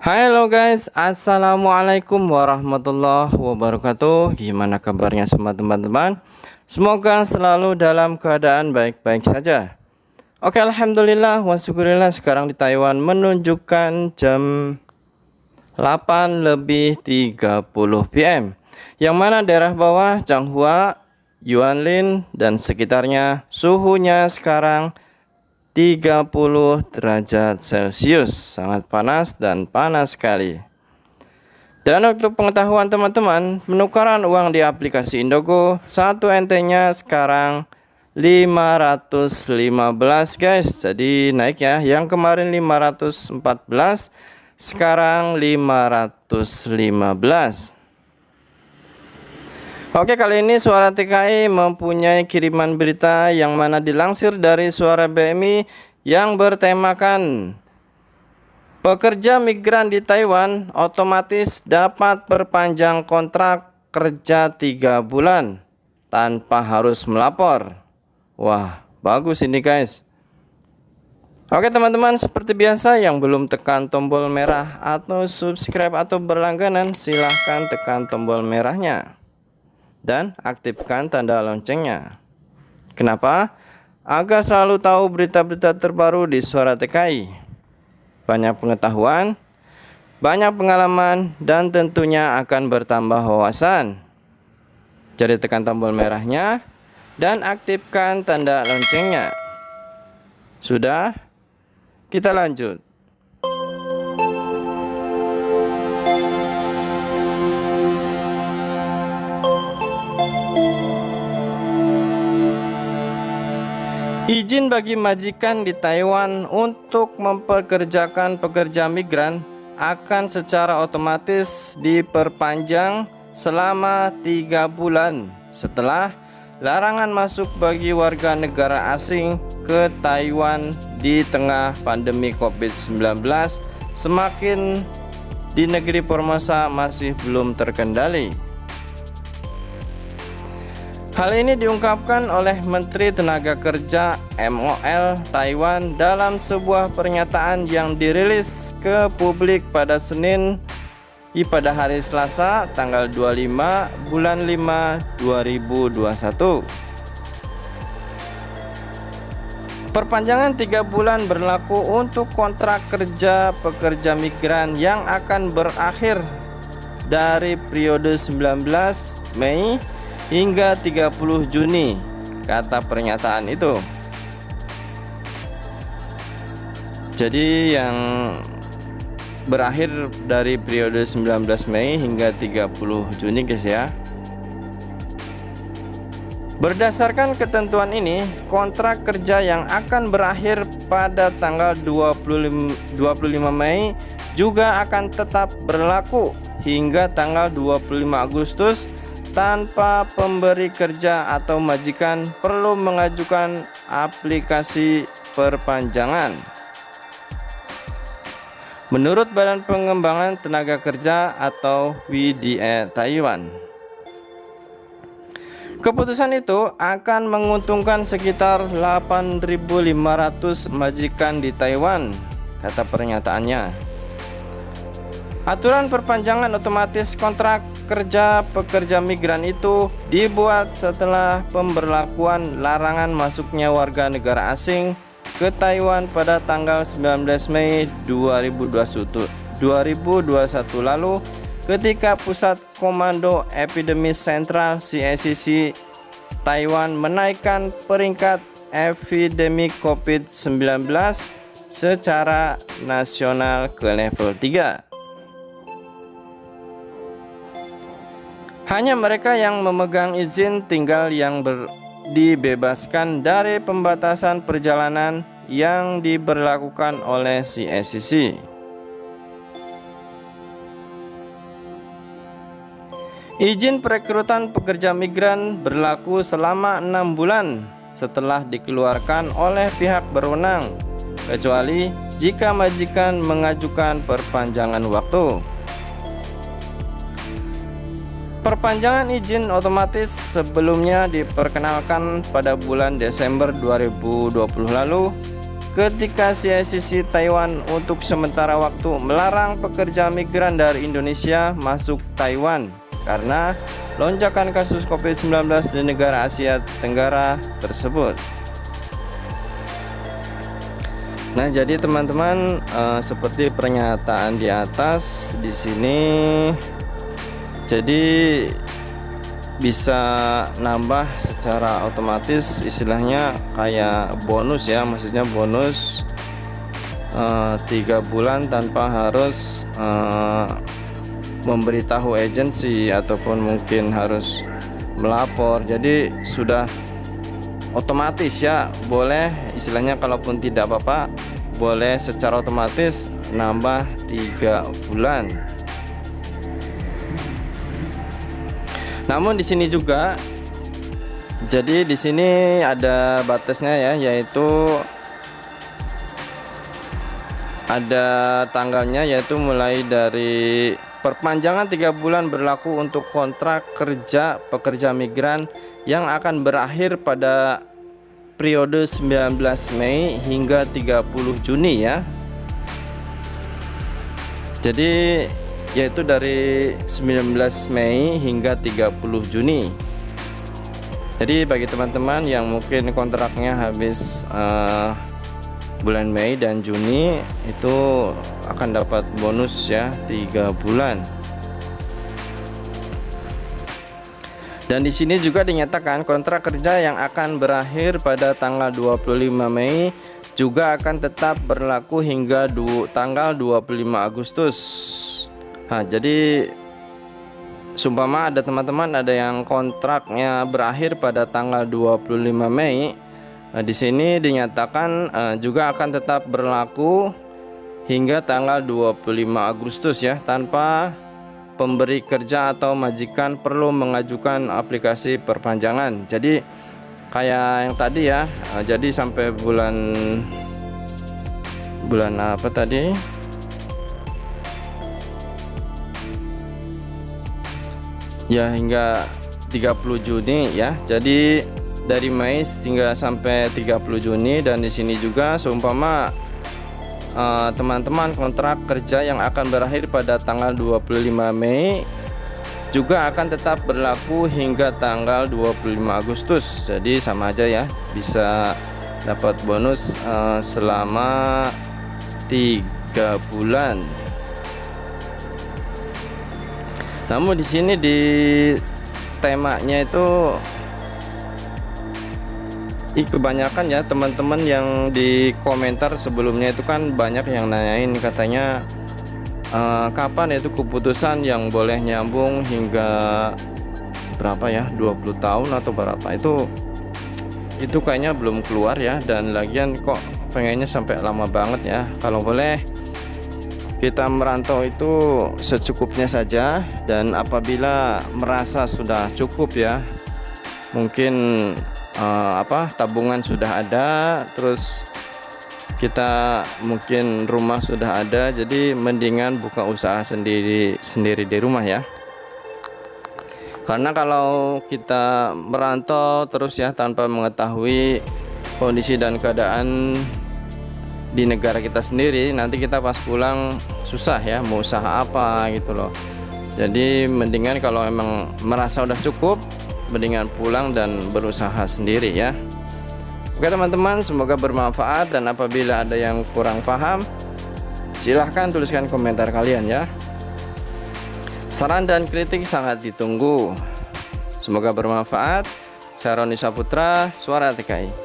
Halo guys, assalamualaikum warahmatullahi wabarakatuh. Gimana kabarnya semua teman-teman? Semoga selalu dalam keadaan baik-baik saja. Oke, alhamdulillah wa syukurillah, sekarang di Taiwan menunjukkan jam 8 lebih 30 PM, yang mana daerah bawah Changhua, Yuanlin dan sekitarnya suhunya sekarang 30 derajat Celcius, sangat panas dan panas sekali. Dan untuk pengetahuan teman-teman, penukaran uang di aplikasi Indogo 1 NT-nya sekarang 515 guys. Jadi naik ya, yang kemarin 514, sekarang 515. Oke, kali ini Suara TKI mempunyai kiriman berita yang mana dilansir dari Suara BMI yang bertemakan pekerja migran di Taiwan otomatis dapat perpanjang kontrak kerja 3 bulan tanpa harus melapor. Wah, bagus ini guys. Oke teman-teman, seperti biasa yang belum tekan tombol merah atau subscribe atau berlangganan, silahkan tekan tombol merahnya dan aktifkan tanda loncengnya. Kenapa? Agar selalu tahu berita-berita terbaru di Suara TKI. Banyak pengetahuan, banyak pengalaman, dan tentunya akan bertambah wawasan. Jadi tekan tombol merahnya dan aktifkan tanda loncengnya. Sudah? Kita lanjut. Izin bagi majikan di Taiwan untuk mempekerjakan pekerja migran akan secara otomatis diperpanjang selama 3 bulan setelah larangan masuk bagi warga negara asing ke Taiwan di tengah pandemi COVID-19 semakin di negeri Formosa masih belum terkendali. Hal ini diungkapkan oleh Menteri Tenaga Kerja MOL Taiwan dalam sebuah pernyataan yang dirilis ke publik pada pada hari Selasa tanggal 25 bulan 5 2021. Perpanjangan 3 bulan berlaku untuk kontrak kerja pekerja migran yang akan berakhir dari periode 19 Mei hingga 30 Juni, kata pernyataan itu. Jadi yang berakhir dari periode 19 Mei hingga 30 Juni guys ya. Berdasarkan ketentuan ini, kontrak kerja yang akan berakhir pada tanggal 25 Mei juga akan tetap berlaku hingga tanggal 25 Agustus tanpa pemberi kerja atau majikan perlu mengajukan aplikasi perpanjangan. Menurut Badan Pengembangan Tenaga Kerja atau WDA Taiwan, keputusan itu akan menguntungkan sekitar 8.500 majikan di Taiwan, kata pernyataannya. Aturan perpanjangan otomatis kontrak kerja pekerja migran itu dibuat setelah pemberlakuan larangan masuknya warga negara asing ke Taiwan pada tanggal 19 Mei 2021 lalu, ketika Pusat Komando Epidemi Sentral CSCC Taiwan menaikkan peringkat epidemi COVID-19 secara nasional ke level 3. Hanya mereka yang memegang izin tinggal yang dibebaskan dari pembatasan perjalanan yang diberlakukan oleh CSCC. Izin perekrutan pekerja migran berlaku selama 6 bulan setelah dikeluarkan oleh pihak berwenang, kecuali jika majikan mengajukan perpanjangan waktu. Perpanjangan izin otomatis sebelumnya diperkenalkan pada bulan Desember 2020 lalu ketika CICC Taiwan untuk sementara waktu melarang pekerja migran dari Indonesia masuk Taiwan karena lonjakan kasus COVID-19 di negara Asia Tenggara tersebut. Nah, jadi teman-teman, seperti pernyataan di atas di sini, jadi bisa nambah secara otomatis, istilahnya kayak bonus ya, maksudnya bonus 3 bulan tanpa harus memberitahu agensi ataupun mungkin harus melapor. Jadi sudah otomatis ya, boleh istilahnya kalaupun tidak apa-apa, boleh secara otomatis nambah 3 bulan. Namun di sini juga, jadi di sini ada batasnya ya, yaitu ada tanggalnya, yaitu mulai dari perpanjangan 3 bulan berlaku untuk kontrak kerja pekerja migran yang akan berakhir pada periode 19 Mei hingga 30 Juni ya. Jadi yaitu dari 19 Mei hingga 30 Juni. Jadi bagi teman-teman yang mungkin kontraknya habis bulan Mei dan Juni, itu akan dapat bonus ya 3 bulan. Dan di sini juga dinyatakan kontrak kerja yang akan berakhir pada tanggal 25 Mei juga akan tetap berlaku hingga tanggal 25 Agustus. Nah, jadi sumpama ada teman-teman ada yang kontraknya berakhir pada tanggal 25 Mei, di sini dinyatakan juga akan tetap berlaku hingga tanggal 25 Agustus ya, tanpa pemberi kerja atau majikan perlu mengajukan aplikasi perpanjangan. Jadi kayak yang tadi ya, jadi sampai bulan apa tadi? Ya, hingga 30 Juni ya. Jadi dari Mei hingga sampai 30 Juni. Dan di sini juga seumpama teman-teman kontrak kerja yang akan berakhir pada tanggal 25 Mei juga akan tetap berlaku hingga tanggal 25 Agustus. Jadi sama aja ya, bisa dapat bonus selama 3 bulan. Namun di sini di temanya itu kebanyakan ya teman-teman yang di komentar sebelumnya itu kan banyak yang nanyain, katanya kapan itu keputusan yang boleh nyambung hingga berapa ya, 20 tahun atau berapa, itu kayaknya belum keluar ya. Dan lagian kok pengennya sampai lama banget ya. Kalau boleh kita merantau itu secukupnya saja, dan apabila merasa sudah cukup ya, mungkin tabungan sudah ada, terus kita mungkin rumah sudah ada, jadi mendingan buka usaha sendiri di rumah ya. Karena kalau kita merantau terus ya tanpa mengetahui kondisi dan keadaan di negara kita sendiri, nanti kita pas pulang susah ya mau usaha apa gitu loh. Jadi mendingan kalau emang merasa udah cukup, mendingan pulang dan berusaha sendiri ya. Oke teman-teman, semoga bermanfaat, dan apabila ada yang kurang paham silahkan tuliskan komentar kalian ya. Saran dan kritik sangat ditunggu. Semoga bermanfaat. Saya Roni Saputra, Suara TKI.